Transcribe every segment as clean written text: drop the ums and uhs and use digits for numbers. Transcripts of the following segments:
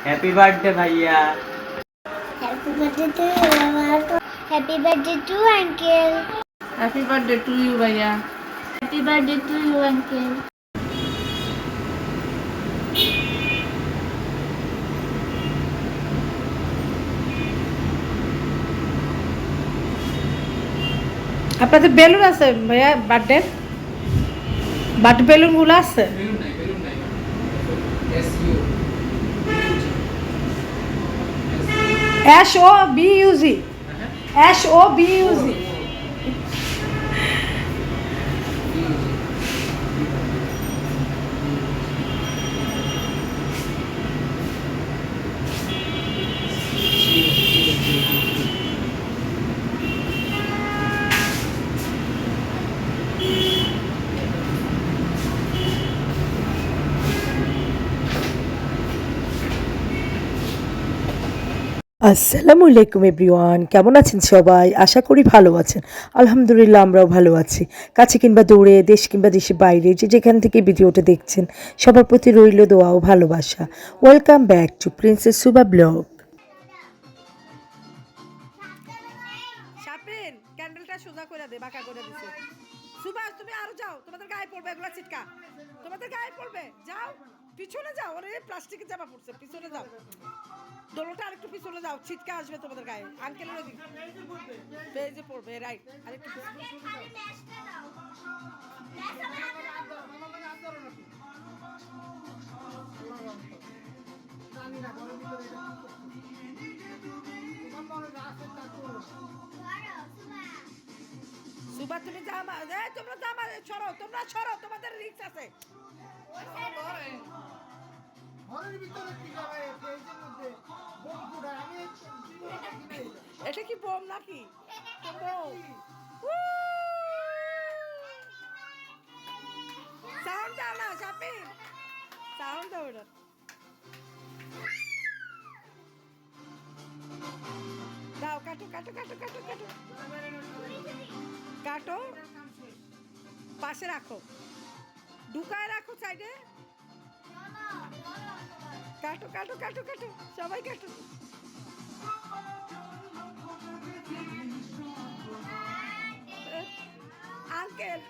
Happy birthday भैया। Happy birthday to you. Happy birthday to uncle. Happy birthday to you, भैया। Happy birthday to you, uncle. আপনাদের balloon আছে ভাইয়া? Birthday বেলুনগুলো আছে? SOBUZ SOBUZ আসসালামু আলাইকুম এভরিওয়ান, কেমন আছেন সবাই? আশা করি ভালো আছেন। আলহামদুলিল্লাহ আমরাও ভালো আছি। কাছে কিংবা দূরে, দেশ কিংবা দেশের বাইরে, যে যেখান থেকে ভিডিওটা দেখছেন, সবার প্রতি রইল দোয়া ও ভালোবাসা। Welcome back to princess Suba blog. শাপিন, ক্যান্ডেলটা সোজা করে দে, বাঁকা করে দিছে। সুভাষ, তুমি আরো যাও, তোমাদের গায়ে পড়বে এগুলা ছিটকা, তোমাদের গায়ে পড়বে। যাও পিছনে যাও, ওরে প্লাস্টিকের জামা পড়ছে, পিছনে যাও। দোলটা আরেকটু পিছনে যাও, ছিটকা আসবে তোমাদের গায়ে। আঙ্কেলের ওদিকে পেজে পড়বে, রাইট। আরেকটু সুবা, তুমি জামা, তোমরা জামা ছড়ো, তোমরা ছড়ো, তোমাদের রিস্ক আছে। এটা কি বোম নাকি? সাউন্ড দাও না শাপিন, সাউন্ড দাও। ওটা দাও, কাটো কাটো কাটো কাটো কাটো কাটো, পাশে রাখো, ঢুকায় রাখো সাইডে। কাটো কাটো কাটো কাটো, সবাই কাটো। আঙ্কেল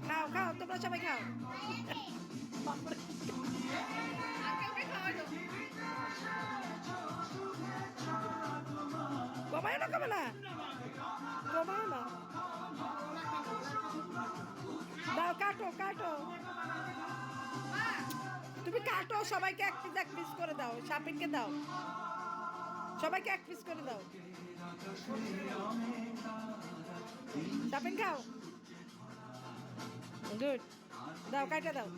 খাও খাও, তোমরা সবাই খাও। কমায় না, কমে না, কমায় না। দাও, কাটো কাটো, তুমি কাটো, সবাইকে এক পিস করে দাও। শাপিনকে দাও, সবাইকে এক পিস করে দাও। শাপিন খাও, গুড। দাও, কাটা দাও।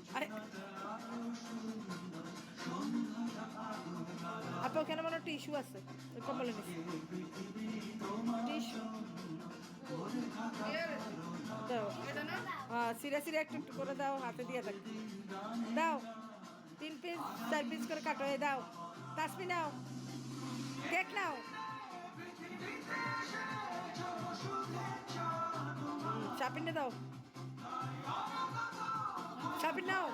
আপু, ওখানে মনে টিস্যু আছে, কম্বলে নিচ্ছি টিস্যু। দাও, হ্যাঁ, সিরা সিরা একটু একটু করে দাও, হাতে দিয়ে থাক। দাও, 3 পিস 4 পিস করে কাটো। দাও, তাসমি নাও, কেক নাও। শাপিনে দাও, শাপিন নাও।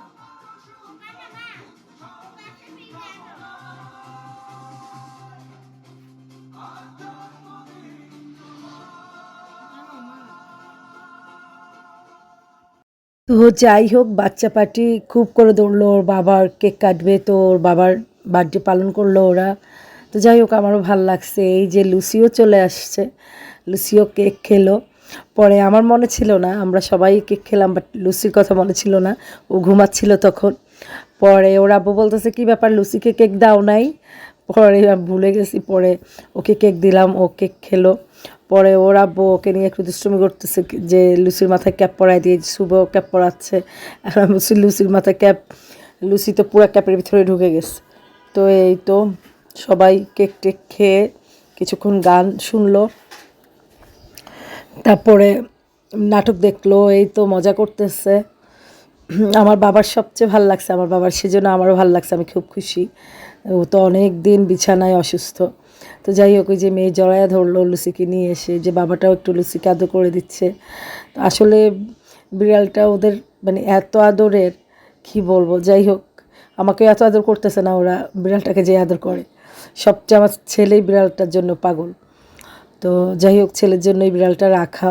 তো যাই হোক, বাচ্চা পার্টি খুব করে দৌড়লো। ওর বাবার কেক কাটবে, তো ওর বাবার বার্থডে পালন করলো ওরা। তো যাই হোক, আমারও ভাল লাগছে। এই যে লুসিও চলে আসছে, লুসিও কেক খেলো। পরে আমার মনে ছিল না, আমরা সবাই কেক খেলাম, বাট লুসির কথা মনে ছিল না, ও ঘুমাচ্ছিল তখন। পরে ওর আব্বু বলতেছে, কী ব্যাপার, লুসিকে কেক দাও নাই? পরে আমি ভুলে গেছি, পরে ওকে কেক দিলাম, ও কেক খেলো। পরে ওর আব্বু ওকে নিয়ে একটু দুষ্টুমি করতেছে, যে লুসির মাথায় ক্যাপ পরাই দিয়ে, শুভ ক্যাপ পরাচ্ছে। আর আমি বলছি, লুসির মাথায় ক্যাপ, লুসি তো পুরো ক্যাপের ভিতরে ঢুকে গেছে। তো এই তো সবাই কেক টেক খেয়ে কিছুক্ষণ গান শুনলো, তারপরে নাটক দেখলো, এই তো মজা করতেছে। আমার বাবার সবচেয়ে ভালো লাগছে, আমার বাবার সেজন্য আমারও ভালো লাগছে, আমি খুব খুশি। ও তো অনেক দিন বিছানায় অসুস্থ। তো যাই হোক, ওই যে মেয়ে জড়ায়া ধরলো লুসিকে নিয়ে এসে, যে বাবাটাও একটু লুসিকে আদর করে দিচ্ছে। তো আসলে বিড়ালটা ওদের মানে এত আদরের, কি বলবো। যাই হোক, আমাকে এত আদর করতেছে না ওরা, বিড়ালটাকে যে আদর করে। সবচেয়ে আমার ছেলেই বিড়ালটার জন্য পাগল। তো যাই হোক, ছেলের জন্য এই বিড়ালটা রাখা।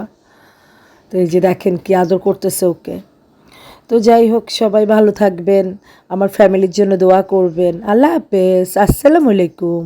তো এই যে দেখেন কি আদর করতেছে ওকে। তো যাই হোক, সবাই ভালো থাকবেন, আমার ফ্যামিলির জন্য দোয়া করবেন। আল্লাহ হাফেজ, আসসালামু আলাইকুম।